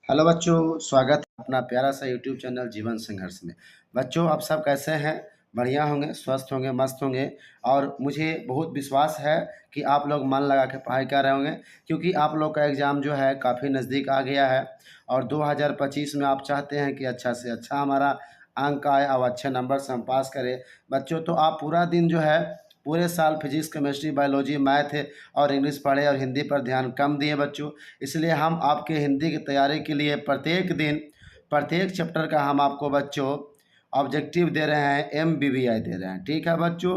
Hello बच्चों, स्वागत है अपना प्यारा सा यूट्यूब चैनल जीवन संघर्ष में। बच्चों, आप सब कैसे हैं? बढ़िया होंगे, स्वस्थ होंगे, मस्त होंगे। और मुझे बहुत विश्वास है कि आप लोग मन लगा के पढ़ाई कर रहे होंगे, क्योंकि आप लोग का एग्ज़ाम जो है काफ़ी नज़दीक आ गया है। और 2025 में आप चाहते हैं कि अच्छा से अच्छा हमारा अंक आए और अच्छे नंबर से हम पास करें। बच्चों, तो आप पूरा दिन जो है पूरे साल फिजिक्स, केमिस्ट्री, बायोलॉजी, मैथ और इंग्लिश पढ़े और हिंदी पर ध्यान कम दिए बच्चों। इसलिए हम आपके हिंदी की तैयारी के लिए प्रत्येक दिन प्रत्येक चैप्टर का हम आपको बच्चों ऑब्जेक्टिव दे रहे हैं, MBBI दे रहे हैं। ठीक है बच्चों,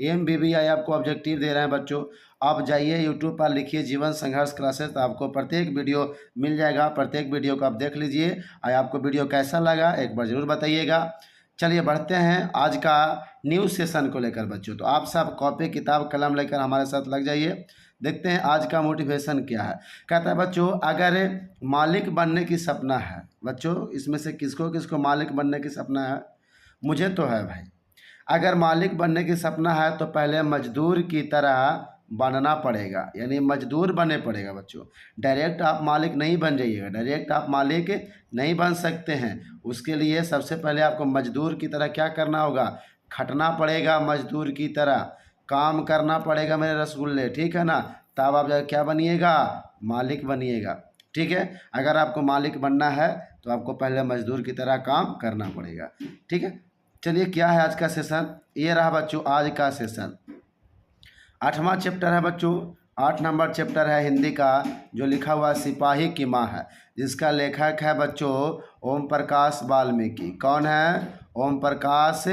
MBBI आपको ऑब्जेक्टिव दे रहे हैं बच्चों। आप जाइए यूट्यूब पर लिखिए जीवन संघर्ष क्लासेस, तो आपको प्रत्येक वीडियो मिल जाएगा। प्रत्येक वीडियो को आप देख लीजिए और आपको वीडियो कैसा लगा एक बार ज़रूर बताइएगा। चलिए बढ़ते हैं आज का न्यू सेशन को लेकर बच्चों। तो आप सब कॉपी किताब कलम लेकर हमारे साथ लग जाइए। देखते हैं आज का मोटिवेशन क्या है। कहता है बच्चों, अगर मालिक बनने की सपना है बच्चों, इसमें से किसको किसको मालिक बनने की सपना है? मुझे तो है भाई। अगर मालिक बनने की सपना है तो पहले मजदूर की तरह बनना पड़ेगा, यानी मजदूर बने पड़ेगा बच्चों। डायरेक्ट आप मालिक नहीं बन जाइएगा, डायरेक्ट आप मालिक नहीं बन सकते हैं। उसके लिए सबसे पहले आपको मजदूर की तरह क्या करना होगा? खटना पड़ेगा, मजदूर की तरह काम करना पड़ेगा मेरे रसगुल्ले, ठीक है ना? तब आप क्या बनिएगा? मालिक बनिएगा। ठीक है, अगर आपको मालिक बनना है तो आपको पहले मजदूर की तरह काम करना पड़ेगा। ठीक है, चलिए क्या है आज का सेशन? ये रहा बच्चों आज का सेशन। 8वां चैप्टर है बच्चों, 8 नंबर चैप्टर है हिंदी का, जो लिखा हुआ सिपाही की माँ है, जिसका लेखक है बच्चों ओम प्रकाश वाल्मीकि। कौन है? ओम प्रकाश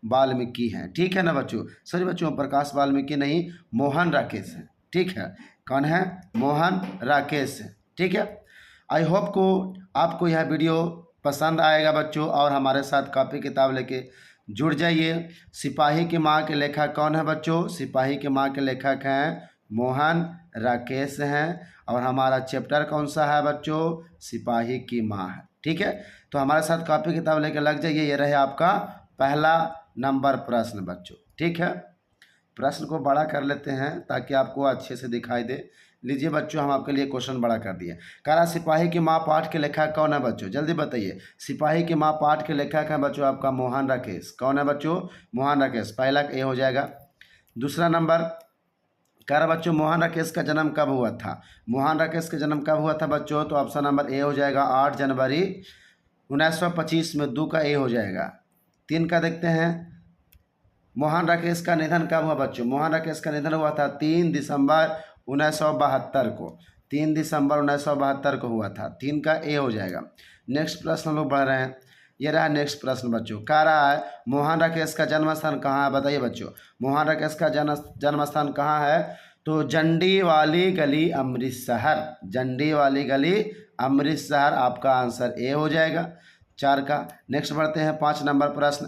वाल्मीकि हैं। ठीक है ना बच्चों? सॉरी बच्चों, ओम प्रकाश वाल्मीकि नहीं, मोहन राकेश है। ठीक है, कौन है? मोहन राकेश है। ठीक है, आई होप को आपको यह वीडियो पसंद आएगा बच्चों, और हमारे साथ कॉपी किताब लेके जुड़ जाइए। सिपाही की माँ के लेखक कौन है बच्चों? सिपाही की माँ के लेखक हैं मोहन राकेश हैं। और हमारा चैप्टर कौन सा है बच्चों? सिपाही की माँ है। ठीक है, तो हमारे साथ कॉपी किताब लेके लग जाइए। ये रहे आपका पहला नंबर प्रश्न बच्चों। ठीक है, प्रश्न को बड़ा कर लेते हैं ताकि आपको अच्छे से दिखाई दे। लीजिए बच्चों, हम आपके लिए क्वेश्चन बड़ा कर दिए। कह रहा सिपाही की माँ पाठ के लेखक कौन है बच्चों? जल्दी बताइए। सिपाही की माँ पाठ के लेखक है बच्चों आपका मोहन राकेश। कौन है बच्चों? मोहन राकेश। पहला ए हो जाएगा। दूसरा नंबर कह रहा बच्चों, मोहन राकेश का जन्म कब हुआ था? मोहन राकेश का जन्म कब हुआ था बच्चों? तो ऑप्शन नंबर ए हो जाएगा 8 जनवरी 1925 में। 2 का ए हो जाएगा। 3 का देखते हैं, मोहन राकेश का निधन कब हुआ बच्चों? मोहन राकेश का निधन हुआ था 3 दिसंबर 1972 को। 3 दिसंबर 1972 को हुआ था। 3 का ए हो जाएगा। नेक्स्ट प्रश्न हम लोग बढ़ रहे हैं। ये रहा नेक्स्ट प्रश्न बच्चों। कह रहा है मोहन राकेश का जन्म स्थान कहाँ है? बताइए बच्चों, मोहन राकेश का जन्म स्थान कहाँ है? तो जंडी वाली गली, अमृतसर। जंडी वाली गली, अमृतसर। आपका आंसर ए हो जाएगा 4 का। नेक्स्ट बढ़ते हैं 5 नंबर प्रश्न।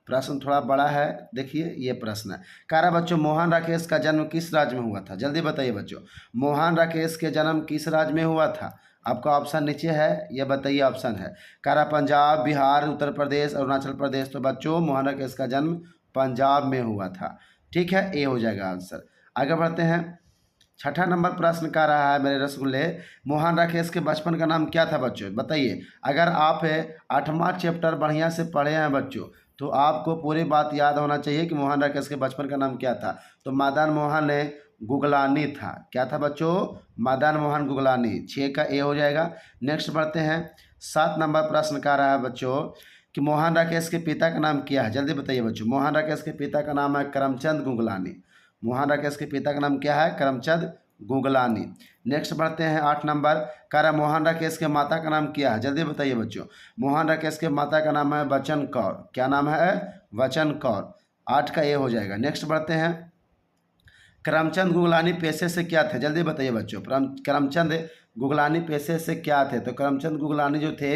प्रश्न थोड़ा बड़ा है, देखिए ये प्रश्न है। कह रहा बच्चों, मोहन राकेश का जन्म किस राज्य में हुआ था? जल्दी बताइए बच्चों, मोहन राकेश के जन्म किस राज्य में हुआ था? आपका ऑप्शन नीचे है, ये बताइए ऑप्शन है। कह रहा पंजाब, बिहार, उत्तर प्रदेश, अरुणाचल प्रदेश। तो बच्चों मोहन राकेश का जन्म पंजाब में हुआ था। ठीक है, ए हो जाएगा आंसर। आगे बढ़ते हैं। 6ठा नंबर प्रश्न कह रहा है मेरे रसगुल्ले, मोहन राकेश के बचपन का नाम क्या था बच्चों? बताइए। अगर आप 8वां चैप्टर बढ़िया से पढ़े हैं बच्चों, तो आपको पूरी बात याद होना चाहिए कि मोहन राकेश के बचपन का नाम क्या था। तो मदन मोहन गुगलानी था। क्या था बच्चों? मदन मोहन गुगलानी। 6 का ए हो जाएगा। नेक्स्ट बढ़ते हैं। 7 नंबर प्रश्न कह रहा है बच्चों कि मोहन राकेश के पिता का नाम क्या है? जल्दी बताइए बच्चों। मोहन राकेश के पिता का नाम है करमचंद गुगलानी। मोहन राकेश के पिता का नाम क्या है? करमचंद गुगलानी। नेक्स्ट बढ़ते हैं 8 नंबर। कह रहा मोहन राकेश के माता का नाम क्या है? जल्दी बताइए बच्चों। मोहन राकेश के माता का नाम है वचन कौर। क्या नाम है? वचन कौर। 8 का ये हो जाएगा। नेक्स्ट बढ़ते हैं। करमचंद गुगलानी पेशे से क्या थे? जल्दी बताइए बच्चों। करमचंद गुगलानी पेशे से क्या थे? तो करमचंद गुगलानी जो थे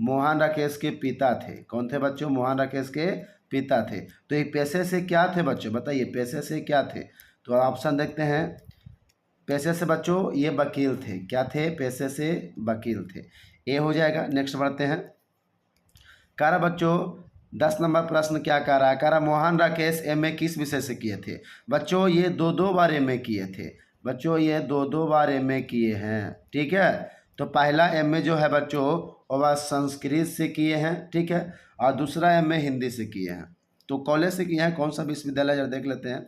मोहन राकेश के पिता थे। कौन थे बच्चों? मोहन राकेश के पिता थे। तो ये पेशे से क्या थे बच्चों? बताइए पेशे से क्या थे? तो ऑप्शन देखते हैं। पेशे से बच्चों ये वकील थे। क्या थे? पेशे से वकील थे। ए हो जाएगा। नेक्स्ट बढ़ते हैं। कह रहा बच्चों 10 नंबर प्रश्न क्या कह रहा है? कह रहा मोहन राकेश MA किस विषय से किए थे? बच्चों ये 2 बार MA किए थे। बच्चों ये 2 बार MA किए हैं। ठीक है, तो पहला एमए जो है बच्चों वो वह संस्कृत से किए हैं, ठीक है, और दूसरा एमए हिंदी से किए हैं। तो कॉलेज से किए हैं कौन सा विश्वविद्यालय, जरा देख लेते हैं।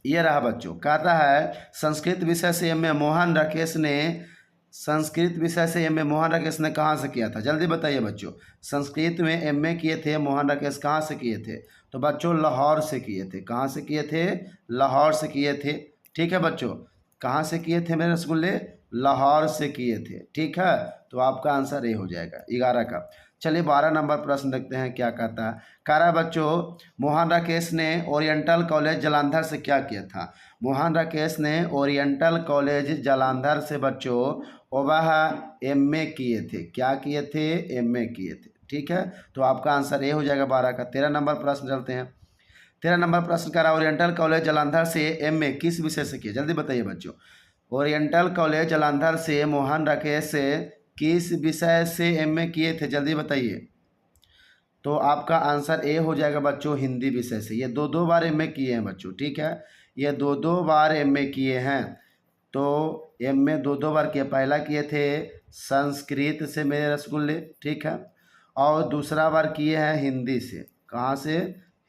ये रहा बच्चों, कहता है संस्कृत विषय से एमए मोहन राकेश ने, संस्कृत विषय से एमए मोहन राकेश ने कहाँ से किया था, जल्दी बताइए बच्चों। संस्कृत में एमए किए थे मोहन राकेश, कहाँ से किए थे, तो बच्चों लाहौर से किए थे। कहाँ से किए थे, लाहौर से किए थे, ठीक है बच्चों। कहाँ से किए थे मेरे रसगुल्ले, लाहौर से किए थे, ठीक है। तो आपका आंसर ए हो जाएगा 11 का। चलिए 12 नंबर प्रश्न देखते हैं क्या कहता है। कह रहा है बच्चों मोहन राकेश ने ओरिएंटल कॉलेज जालंधर से क्या किया था। मोहन राकेश ने ओरिएंटल कॉलेज जालंधर से बच्चों वह एमए किए थे। क्या किए थे, एमए किए थे, ठीक है। तो आपका आंसर ए हो जाएगा 12 का। 13 नंबर प्रश्न चलते हैं। 13 नंबर प्रश्न कह रहा है ओरिएंटल कॉलेज जालंधर से एमए किस विषय से किया, जल्दी बताइए बच्चों। ओरिएंटल कॉलेज जालंधर से मोहन राकेश से किस विषय से एमए किए थे, जल्दी बताइए। तो आपका आंसर ए हो जाएगा बच्चों हिंदी विषय से। ये दो बार एमए किए हैं बच्चों, ठीक है, ये दो बार एमए किए हैं। तो एमए दो बार किए, पहला किए थे संस्कृत से मेरे रसगुल्ले, ठीक है, और दूसरा बार किए हैं हिंदी से। कहाँ से,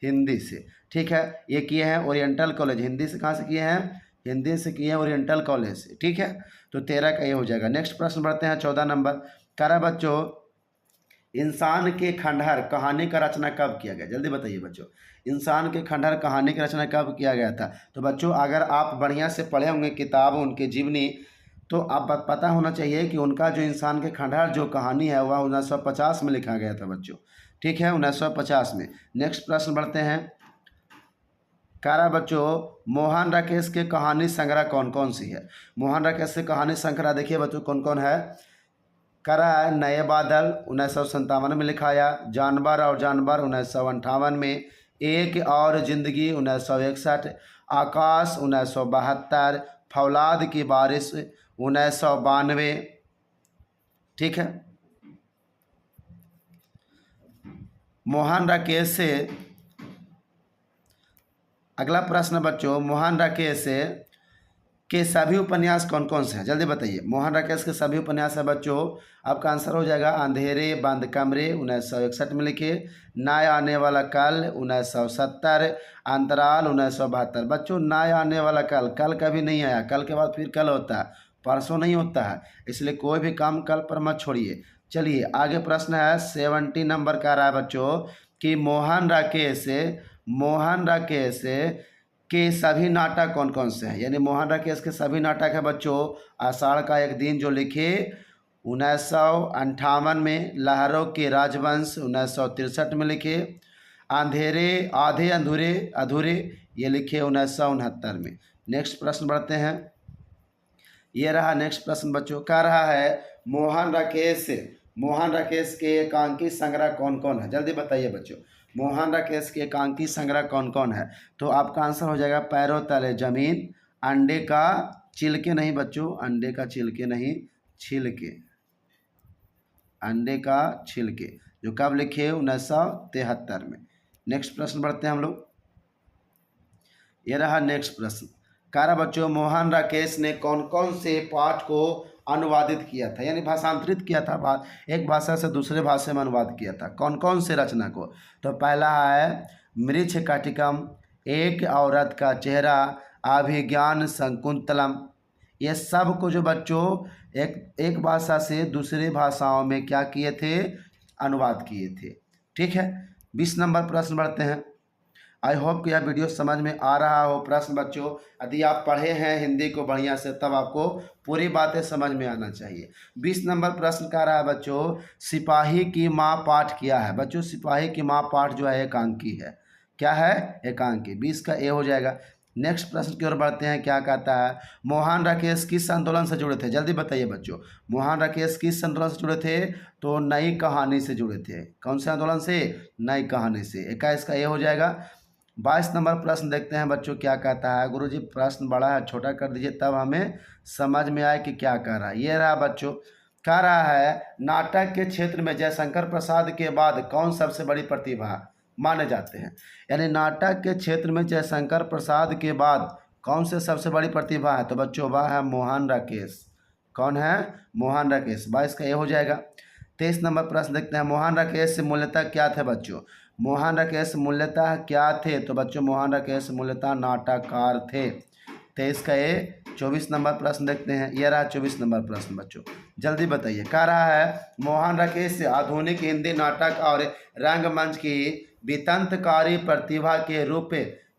हिंदी से, ठीक है। ये किए हैं ओरिएंटल कॉलेज, हिंदी से कहाँ से किए हैं, हिंदी से किए हैं ओरिएंटल कॉलेज से, ठीक है। तो 13 का ये हो जाएगा। नेक्स्ट प्रश्न बढ़ते हैं 14 नंबर। कह रहा बच्चों इंसान के खंडहर कहानी का रचना कब किया गया, जल्दी बताइए बच्चों। इंसान के खंडहर कहानी की रचना कब किया गया था। तो बच्चों अगर आप बढ़िया से पढ़े होंगे किताब उनके जीवनी, तो आप पता होना चाहिए कि उनका जो इंसान के खंडहर जो कहानी है वह 1950 में लिखा गया था बच्चों, ठीक है, 1950 में। नेक्स्ट प्रश्न बढ़ते हैं। कह रहा बच्चों मोहन राकेश के कहानी संग्रह कौन कौन सी है। मोहन राकेश के कहानी संग्रह देखिए बच्चों कौन कौन है। कह रहा है नए बादल 1957 में लिखाया, जानवर और जानवर 1958 में, एक और जिंदगी 1961, आकाश 1972, फौलाद की बारिश 1992, ठीक है। मोहन राकेश से अगला प्रश्न बच्चों, मोहन राकेश के सभी उपन्यास कौन कौन से हैं, जल्दी बताइए। मोहन राकेश के सभी उपन्यास है बच्चों, आपका आंसर हो जाएगा अंधेरे बंद कमरे 1961 में लिखे, नया आने वाला कल 1970, अंतराल 1972। बच्चों नया आने वाला कल, कल कभी नहीं आया, कल के बाद फिर कल होता है, परसों नहीं होता है, इसलिए कोई भी काम कल पर मत छोड़िए। चलिए आगे प्रश्न है 70 नंबर का रहा है बच्चों कि मोहन राकेश के सभी नाटक कौन कौन से हैं। यानी मोहन राकेश के सभी नाटक है बच्चों आषाढ़ का एक दिन जो लिखे 1958 में, लहरों के राजवंश 1963 में लिखे, अंधेरे आधे अधूरे अधूरे ये लिखे 1969 में। नेक्स्ट प्रश्न बढ़ते हैं। ये रहा नेक्स्ट प्रश्न बच्चों, कह रहा है मोहन राकेश के एकांकी संग्रह कौन कौन है, जल्दी बताइए बच्चों। मोहन राकेश के एकांकी संग्रह कौन कौन है। तो आपका आंसर हो जाएगा पैरों तले जमीन, अंडे का छिलके नहीं बच्चों, अंडे का छिलके नहीं, छिलके, अंडे का छिलके, जो कब लिखे 1973 में। नेक्स्ट प्रश्न बढ़ते हैं हम लोग। ये रहा नेक्स्ट प्रश्न, कह रहा बच्चों मोहन राकेश ने कौन कौन से पाठ को अनुवादित किया था, यानी भाषांतरित किया था, एक भाषा से दूसरे भाषा में अनुवाद किया था, कौन कौन से रचना को। तो पहला है मृच्छकटिकम, एक औरत का चेहरा, अभिज्ञान शकुंतलम। ये सब को जो बच्चों एक भाषा से दूसरे भाषाओं में क्या किए थे, अनुवाद किए थे, ठीक है। 20 नंबर प्रश्न बढ़ते हैं। आई होप कि यह वीडियो समझ में आ रहा हो। प्रश्न बच्चों यदि आप पढ़े हैं हिंदी को बढ़िया से तब आपको पूरी बातें समझ में आना चाहिए। 20 नंबर प्रश्न कह रहा है बच्चों सिपाही की माँ पाठ किया है। बच्चों सिपाही की माँ पाठ जो है एकांकी है, क्या है, एकांकी। 20 का ए हो जाएगा। नेक्स्ट प्रश्न की ओर बढ़ते हैं, क्या कहता है मोहन राकेश किस आंदोलन से जुड़े थे, जल्दी बताइए बच्चों। मोहन राकेश किस आंदोलन से जुड़े थे, तो नई कहानी से जुड़े थे। कौन से आंदोलन से, नई कहानी से। 21 का ए हो जाएगा। 22 नंबर प्रश्न देखते हैं बच्चों क्या कहता है। गुरुजी प्रश्न बड़ा है, छोटा कर दीजिए तब हमें समझ में आए कि क्या कह रहा है। ये रहा बच्चों, कह रहा है नाटक के क्षेत्र में जयशंकर प्रसाद के बाद कौन सबसे बड़ी प्रतिभा माने जाते हैं। यानी नाटक के क्षेत्र में जयशंकर प्रसाद के बाद कौन से सबसे बड़ी प्रतिभा है, तो बच्चों वह है मोहन राकेश। कौन है? मोहन राकेश। 22 का ए हो जाएगा। 23 नंबर प्रश्न देखते हैं। मोहन राकेश मूलतः क्या थे बच्चों? मोहन राकेश मूलतः क्या थे? तो बच्चों मोहन राकेश मूलतः नाटककार थे। 23 का ए। 24 नंबर प्रश्न देखते हैं। यह रहा 24 नंबर प्रश्न बच्चों, जल्दी बताइए। कह रहा है मोहन राकेश आधुनिक हिंदी नाटक और रंगमंच की वितंतकारी प्रतिभा के रूप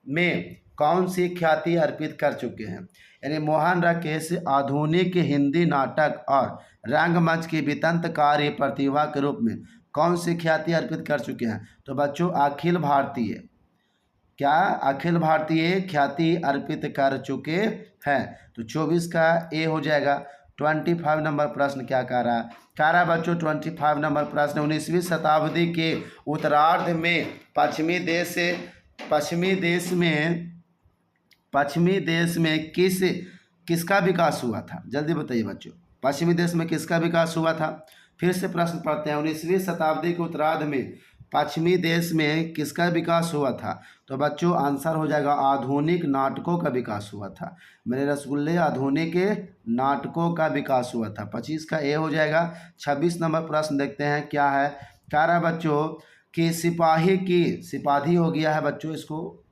में कौन सी ख्याति अर्पित कर चुके हैं? यानी मोहन राकेश आधुनिक हिंदी नाटक और रंगमंच की वितंतकारी प्रतिभा के रूप में कौन सी ख्याति अर्पित कर चुके हैं? तो बच्चों अखिल भारतीय, क्या? अखिल भारतीय ख्याति अर्पित कर चुके हैं। तो 24 का ए हो जाएगा। 25 नंबर प्रश्न क्या कह रहा है? कह रहा है बच्चों 25 नंबर प्रश्न 19वीं शताब्दी के उत्तरार्ध में पश्चिमी देश में किसका विकास हुआ था? जल्दी बताइए बच्चों, पश्चिमी देश में किसका विकास हुआ था? फिर से प्रश्न पढ़ते हैं। 19वीं शताब्दी के उत्तरार्ध में पश्चिमी देश में किसका विकास हुआ था? तो बच्चों आंसर हो जाएगा आधुनिक नाटकों का विकास हुआ था। मेरे रसगुल्ले आधुनिक नाटकों का विकास हुआ था। 25 का ए हो जाएगा। 26 नंबर प्रश्न देखते हैं क्या है। कह रहा है बच्चों कि सिपाही हो गया है बच्चों, इसको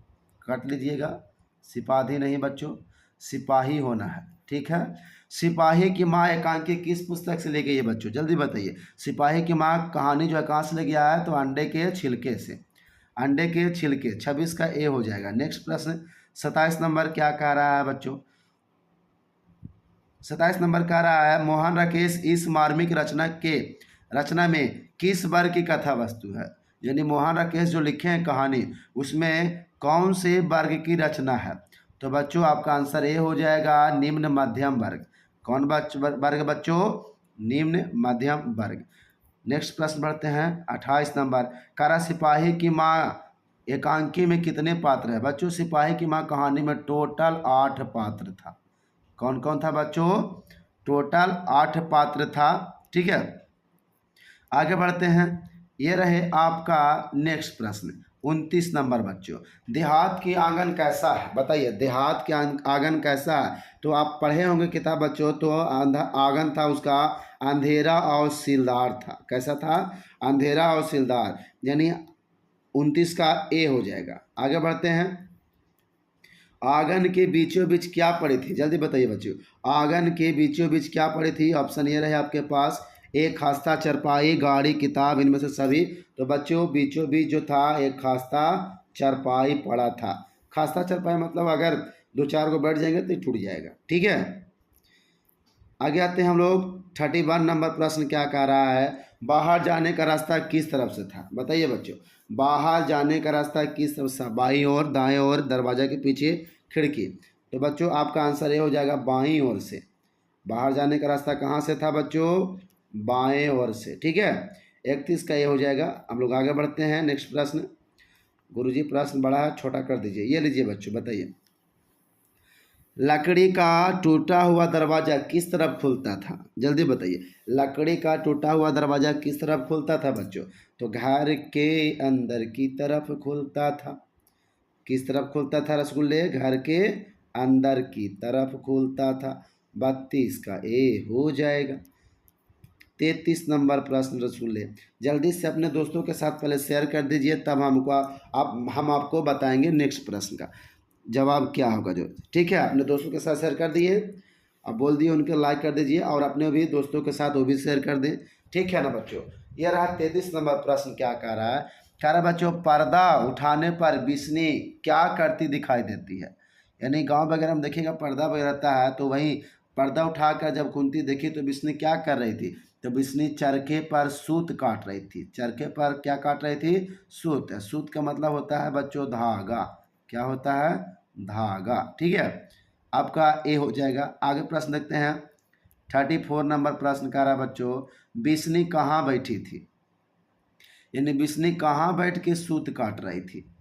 काट लीजिएगा। सिपाही नहीं बच्चों, सिपाही होना है, ठीक है। सिपाही की माँ एकांकी किस पुस्तक से ले गई है बच्चों? जल्दी बताइए। सिपाही की माँ कहानी जो है कहाँ से ले गया है? तो अंडे के छिलके से, अंडे के छिलके। 26 का ए हो जाएगा। नेक्स्ट प्रश्न 27 नंबर क्या कह रहा है बच्चों? 27 नंबर कह रहा है मोहन राकेश इस मार्मिक रचना में किस वर्ग की कथा वस्तु है? यानी मोहन राकेश जो लिखे हैं कहानी, उसमें कौन से वर्ग की रचना है? तो बच्चों आपका आंसर ए हो जाएगा निम्न मध्यम वर्ग। कौन वर्ग बच्चों? निम्न मध्यम वर्ग। नेक्स्ट प्रश्न बढ़ते हैं। 28 नंबर। कारा सिपाही की माँ एकांकी में कितने पात्र हैं? बच्चों सिपाही की माँ कहानी में टोटल 8 पात्र था। कौन कौन था बच्चों? टोटल 8 पात्र था, ठीक है। आगे बढ़ते हैं। ये रहे आपका नेक्स्ट प्रश्न 29 नंबर बच्चों। देहात की आंगन कैसा है? बताइए देहात के आंगन कैसा है? तो आप पढ़े होंगे किताब बच्चों, तो आंगन था उसका अंधेरा और सीलदार था। कैसा था? अंधेरा और सीलदार। यानी 29 का ए हो जाएगा। आगे बढ़ते हैं। आंगन के बीचों बीच क्या पड़ी थी? जल्दी बताइए बच्चों, आंगन के बीचों बीच क्या पड़ी थी? ऑप्शन ये रहे आपके पास। एक खास्ता, चरपाई, गाड़ी, किताब, इनमें से सभी। तो बच्चों बीचों बीच जो था एक खास्ता चरपाई पड़ा था। खास्ता चरपाई मतलब अगर 2-4 को बैठ जाएंगे तो टूट जाएगा, ठीक है। आगे आते हैं हम लोग। 31 नंबर प्रश्न क्या कह रहा है? बाहर जाने का रास्ता किस तरफ से था? बताइए बच्चों, बाहर जाने का रास्ता किस तरफ से? बाईं ओर, दाएं ओर, दरवाजा के पीछे, खिड़की। तो बच्चों आपका आंसर ये हो जाएगा बाईं ओर से। बाहर जाने का रास्ता कहाँ से था बच्चों? बाएं ओर से, ठीक है। 31 का ये हो जाएगा। हम लोग आगे बढ़ते हैं। नेक्स्ट प्रश्न। गुरुजी प्रश्न बड़ा है, छोटा कर दीजिए। ये लीजिए बच्चों, बताइए। लकड़ी का टूटा हुआ दरवाजा किस तरफ खुलता था? जल्दी बताइए। लकड़ी का टूटा हुआ दरवाजा किस तरफ खुलता था बच्चों? तो घर के अंदर की तरफ खुलता था। किस तरफ खुलता था रसगुल्ले? घर के अंदर की तरफ खुलता था। 32 का ए हो जाएगा। 33 नंबर प्रश्न रसगुल्ले, जल्दी से अपने दोस्तों के साथ पहले शेयर कर दीजिए, तब हम आपको बताएंगे नेक्स्ट प्रश्न का जवाब क्या होगा जो, ठीक है। अपने दोस्तों के साथ शेयर कर दिए, अब बोल दिए उनके लाइक कर दीजिए, और अपने भी दोस्तों के साथ वो भी शेयर कर दें, ठीक है ना बच्चों। यह रहा 33 नंबर प्रश्न क्या कह रहा है? कह रहा है बच्चों पर्दा उठाने पर बिस्नी क्या करती दिखाई देती है? यानी गांव वगैरह में देखिएगा पर्दा वगैरह रहता है, तो वही पर्दा उठाकर जब कुंती देखी तो बिस्नी क्या कर रही थी? तो बिस्नी चरखे पर सूत काट रही थी। चरखे पर क्या काट रही थी? सूत। सूत का मतलब होता है बच्चों धागा। क्या होता है? धागा, ठीक है। आपका ए हो जाएगा। आगे प्रश्न देखते हैं। 34 नंबर प्रश्न कह रहा है बच्चों बिस्नी कहाँ बैठी थी? यानी बिस्नी कहाँ बैठ के सूत काट रही थी?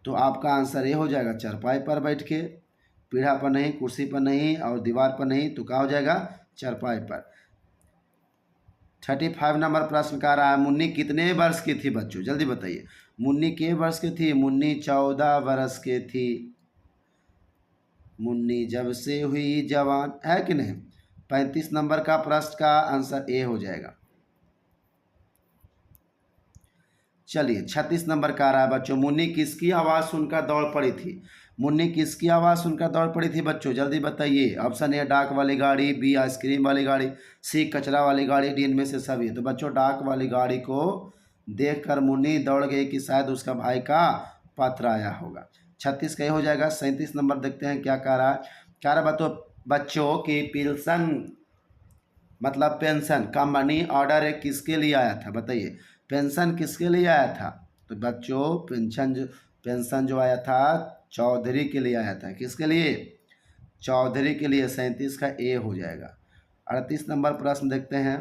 तो आपका आंसर ये हो जाएगा चारपाई पर बैठ के। पीढ़ा पर नहीं, कुर्सी पर नहीं, और दीवार पर नहीं, तो क्या हो जाएगा? चारपाई पर। 35 नंबर प्रश्न कह रहा है मुन्नी कितने वर्ष की थी बच्चों? जल्दी बताइए। मुन्नी के वर्ष की थी? मुन्नी 14 वर्ष की थी। मुन्नी जब से हुई जवान, है कि नहीं? 35 नंबर का प्रश्न का आंसर ए हो जाएगा। चलिए 36 नंबर का आ रहा है बच्चों, मुन्नी किसकी आवाज़ सुनकर दौड़ पड़ी थी? मुन्नी किसकी आवाज़ सुनकर दौड़ पड़ी थी बच्चों, जल्दी बताइए। ऑप्शन ए डाक वाली गाड़ी, बी आइसक्रीम वाली गाड़ी, सी कचरा वाली गाड़ी, डी इनमें से सभी। तो बच्चों डाक वाली गाड़ी को देखकर मुन्नी दौड़ गई कि शायद उसका भाई का पत्र आया होगा। 36 का ये हो जाएगा। 37 नंबर देखते हैं क्या कह रहा है। कह रहा है बच्चों की पिल्सन मतलब पेंशन का मनी ऑर्डर किसके लिए आया था, बताइए। पेंशन किसके लिए आया था? तो बच्चों पेंशन जो आया था चौधरी के लिए आया था। किसके लिए? चौधरी के लिए। 37 का ए हो जाएगा। 38 नंबर प्रश्न देखते हैं।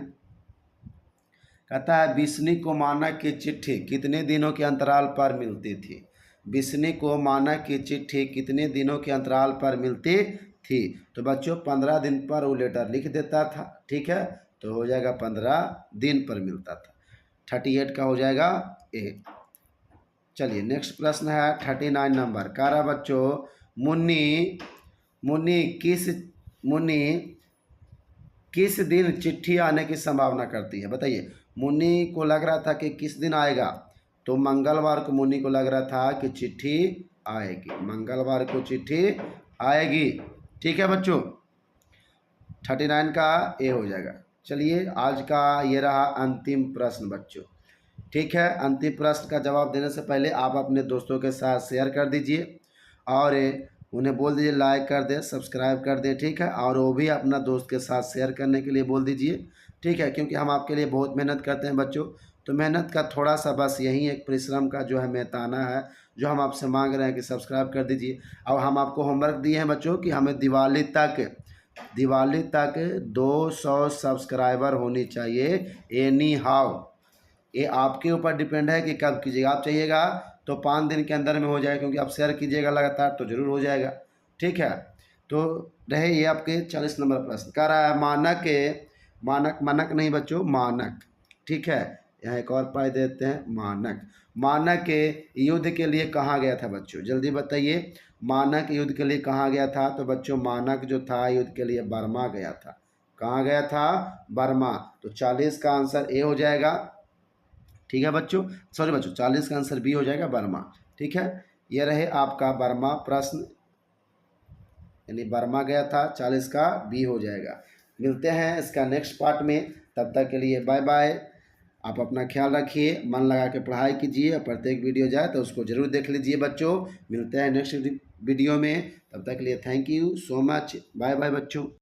कहता है बिस्नी को मानक की चिट्ठी कितने दिनों के अंतराल पर मिलती थी? बिस्नी को मानक की चिट्ठी कितने दिनों के अंतराल पर मिलती थी? तो बच्चों 15 दिन पर वो लेटर लिख देता था, ठीक है, तो हो जाएगा 15 दिन पर मिलता था। 38 का हो जाएगा ए। चलिए नेक्स्ट प्रश्न है 39 नंबर। कह रहा बच्चों मुन्नी मुन्नी किस दिन चिट्ठी आने की संभावना करती है, बताइए। मुन्नी को लग रहा था कि किस दिन आएगा, तो मंगलवार को मुन्नी को लग रहा था कि चिट्ठी आएगी, मंगलवार को चिट्ठी आएगी, ठीक है बच्चों। 39 का ए हो जाएगा। चलिए आज का ये रहा अंतिम प्रश्न बच्चों, ठीक है। अंतिम प्रश्न का जवाब देने से पहले आप अपने दोस्तों के साथ शेयर कर दीजिए और उन्हें बोल दीजिए लाइक कर दें, सब्सक्राइब कर दें, ठीक है। और वो भी अपना दोस्त के साथ शेयर करने के लिए बोल दीजिए, ठीक है, क्योंकि हम आपके लिए बहुत मेहनत करते हैं बच्चों। तो मेहनत का थोड़ा सा बस यही एक परिश्रम का जो है मेहताना है, जो हम आपसे मांग रहे हैं कि सब्सक्राइब कर दीजिए। और हम आपको होमवर्क दिए हैं बच्चों कि हमें दिवाली तक 200 सब्सक्राइबर होनी चाहिए एनी हाउ। ये आपके ऊपर डिपेंड है कि कब कीजिएगा। आप चाहिएगा तो 5 दिन के अंदर में हो जाए, क्योंकि आप शेयर कीजिएगा लगातार तो ज़रूर हो जाएगा, ठीक है। तो रहे ये आपके 40 नंबर प्रश्न। कह रहा है मानक नहीं बच्चों, मानक, ठीक है। यहाँ एक और पाई देते हैं, मानक के युद्ध के लिए कहाँ गया था बच्चों, जल्दी बताइए। मानक युद्ध के लिए कहाँ गया था? तो बच्चों मानक जो था युद्ध के लिए बर्मा गया था। कहाँ गया था? बर्मा। तो 40 का आंसर ए हो जाएगा, ठीक है बच्चों। सॉरी बच्चों 40 का आंसर बी हो जाएगा, बर्मा, ठीक है। ये रहे आपका बर्मा प्रश्न, यानी बर्मा गया था, 40 का बी हो जाएगा। मिलते हैं इसका नेक्स्ट पार्ट में, तब तक के लिए बाय बाय। आप अपना ख्याल रखिए, मन लगा के पढ़ाई कीजिए, और प्रत्येक वीडियो जाए तो उसको ज़रूर देख लीजिए बच्चों। मिलते हैं नेक्स्ट वीडियो में, तब तक के लिए thank you so much, bye bye बच्चों।